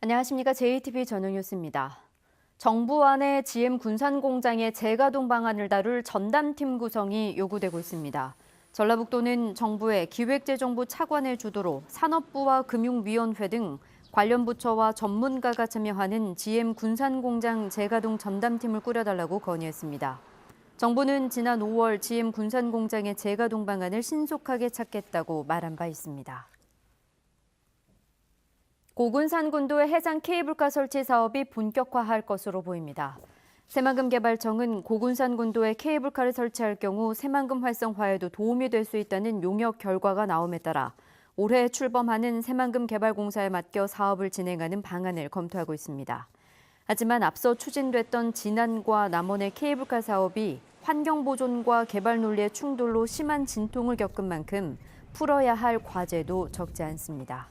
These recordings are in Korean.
안녕하십니까. JTB 전용뉴스입니다. 정부 안의 GM 군산공장의 재가동 방안을 다룰 전담팀 구성이 요구되고 있습니다. 전라북도는 정부의 기획재정부 차관의 주도로 산업부와 금융위원회 등 관련 부처와 전문가가 참여하는 GM 군산공장 재가동 전담팀을 꾸려달라고 건의했습니다. 정부는 지난 5월 GM 군산공장의 재가동 방안을 신속하게 찾겠다고 말한 바 있습니다. 고군산군도의 해상 케이블카 설치 사업이 본격화할 것으로 보입니다. 새만금개발청은 고군산군도에 케이블카를 설치할 경우 새만금 활성화에도 도움이 될 수 있다는 용역 결과가 나옴에 따라 올해 출범하는 새만금개발공사에 맡겨 사업을 진행하는 방안을 검토하고 있습니다. 하지만 앞서 추진됐던 진안과 남원의 케이블카 사업이 환경보존과 개발 논리의 충돌로 심한 진통을 겪은 만큼 풀어야 할 과제도 적지 않습니다.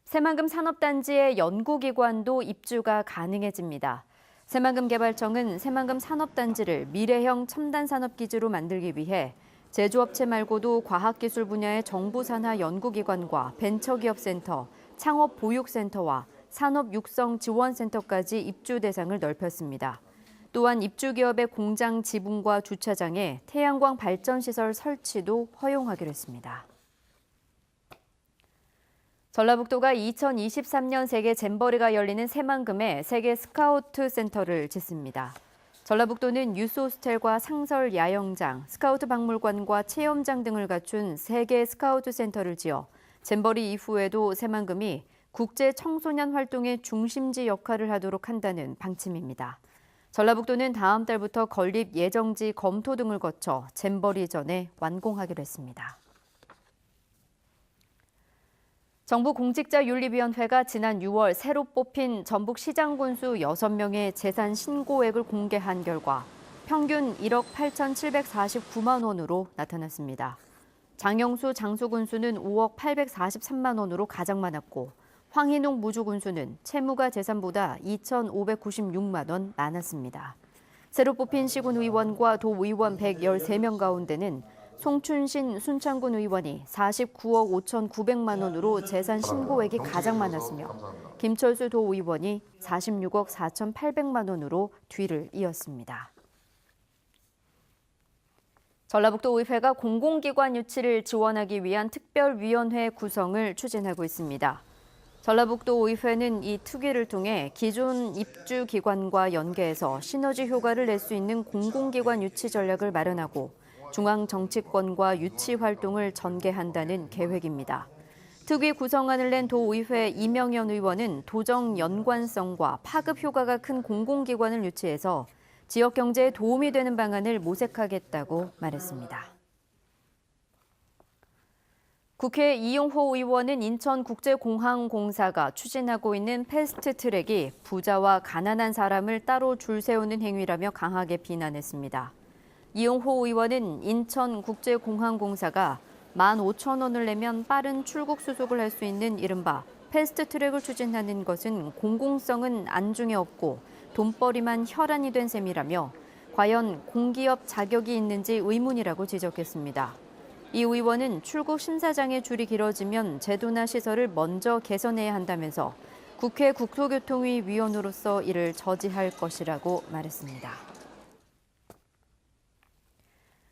새만금 산업단지의 연구기관도 입주가 가능해집니다. 새만금개발청은 새만금 산업단지를 미래형 첨단산업기지로 만들기 위해 제조업체 말고도 과학기술 분야의 정부산하 연구기관과 벤처기업센터, 창업보육센터와 산업육성지원센터까지 입주 대상을 넓혔습니다. 또한 입주기업의 공장 지붕과 주차장에 태양광 발전시설 설치도 허용하기로 했습니다. 전라북도가 2023년 세계 잼버리가 열리는 새만금에 세계 스카우트 센터를 짓습니다. 전라북도는 유스호스텔과 상설 야영장, 스카우트 박물관과 체험장 등을 갖춘 세계 스카우트 센터를 지어 잼버리 이후에도 새만금이 국제 청소년 활동의 중심지 역할을 하도록 한다는 방침입니다. 전라북도는 다음 달부터 건립 예정지 검토 등을 거쳐 잼버리 전에 완공하기로 했습니다. 정부 공직자윤리위원회가 지난 6월 새로 뽑힌 전북시장 군수 6명의 재산 신고액을 공개한 결과 평균 1억 8,749만 원으로 나타났습니다. 장영수 장수 군수는 5억 843만 원으로 가장 많았고 황희농 무주 군수는 채무가 재산보다 2,596만 원 많았습니다. 새로 뽑힌 시군 의원과 도의원 113명 가운데는 송춘신 순창군 의원이 49억 5,900만 원으로 재산 신고액이 가장 많았으며 김철수 도의원이 46억 4,800만 원으로 뒤를 이었습니다. 전라북도 의회가 공공기관 유치를 지원하기 위한 특별위원회 구성을 추진하고 있습니다. 전라북도 의회는 이 특위를 통해 기존 입주기관과 연계해서 시너지 효과를 낼 수 있는 공공기관 유치 전략을 마련하고 중앙정치권과 유치 활동을 전개한다는 계획입니다. 특위 구성안을 낸 도의회 이명현 의원은 도정 연관성과 파급 효과가 큰 공공기관을 유치해서 지역 경제에 도움이 되는 방안을 모색하겠다고 말했습니다. 국회 이용호 의원은 인천국제공항공사가 추진하고 있는 패스트트랙이 부자와 가난한 사람을 따로 줄 세우는 행위라며 강하게 비난했습니다. 이용호 의원은 인천국제공항공사가 15,000원을 내면 빠른 출국 수속을 할 수 있는 이른바 패스트트랙을 추진하는 것은 공공성은 안중에 없고 돈벌이만 혈안이 된 셈이라며 과연 공기업 자격이 있는지 의문이라고 지적했습니다. 이 의원은 출국 심사장의 줄이 길어지면 제도나 시설을 먼저 개선해야 한다면서 국회 국토교통위 위원으로서 이를 저지할 것이라고 말했습니다.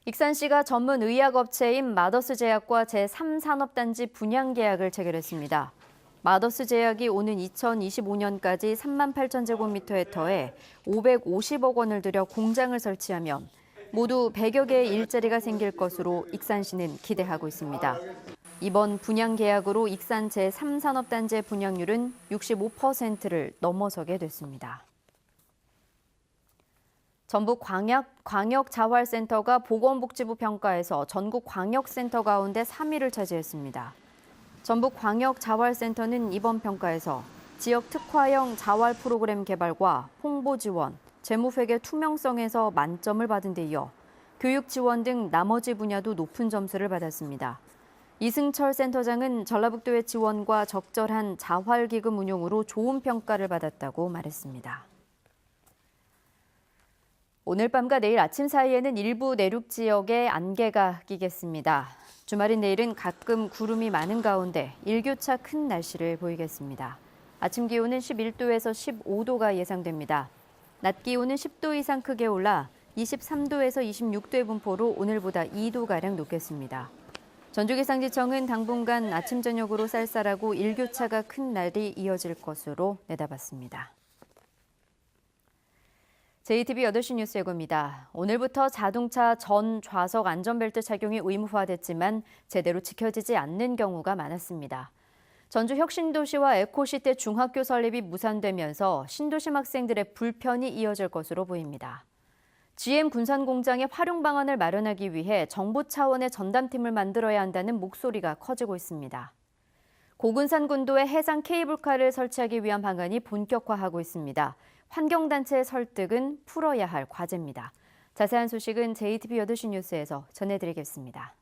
익산시가 전문 의약업체인 마더스 제약과 제3산업단지 분양 계약을 체결했습니다. 마더스 제약이 오는 2025년까지 38,000제곱미터에 550억 원을 들여 공장을 설치하면 모두 100여 개의 일자리가 생길 것으로 익산시는 기대하고 있습니다. 이번 분양 계약으로 익산 제3산업단지의 분양률은 65%를 넘어서게 됐습니다. 전북광역자활센터가 보건복지부 평가에서 전국 광역센터 가운데 3위를 차지했습니다. 전북광역자활센터는 이번 평가에서 지역 특화형 자활 프로그램 개발과 홍보 지원, 재무회계 투명성에서 만점을 받은 데 이어 교육 지원 등 나머지 분야도 높은 점수를 받았습니다. 이승철 센터장은 전라북도의 지원과 적절한 자활기금 운용으로 좋은 평가를 받았다고 말했습니다. 오늘 밤과 내일 아침 사이에는 일부 내륙 지역에 안개가 끼겠습니다. 주말인 내일은 가끔 구름이 많은 가운데 일교차 큰 날씨를 보이겠습니다. 아침 기온은 11도에서 15도가 예상됩니다. 낮 기온은 10도 이상 크게 올라 23도에서 26도의 분포로 오늘보다 2도가량 높겠습니다. 전주기상지청은 당분간 아침 저녁으로 쌀쌀하고 일교차가 큰 날이 이어질 것으로 내다봤습니다. JTBC 8시 뉴스 예고입니다. 오늘부터 자동차 전 좌석 안전벨트 착용이 의무화됐지만 제대로 지켜지지 않는 경우가 많았습니다. 전주 혁신도시와 에코시대 중학교 설립이 무산되면서 신도심 학생들의 불편이 이어질 것으로 보입니다. GM 군산공장의 활용 방안을 마련하기 위해 정부 차원의 전담팀을 만들어야 한다는 목소리가 커지고 있습니다. 고군산군도에 해상 케이블카를 설치하기 위한 방안이 본격화하고 있습니다. 환경단체의 설득은 풀어야 할 과제입니다. 자세한 소식은 JTBC 8시 뉴스에서 전해드리겠습니다.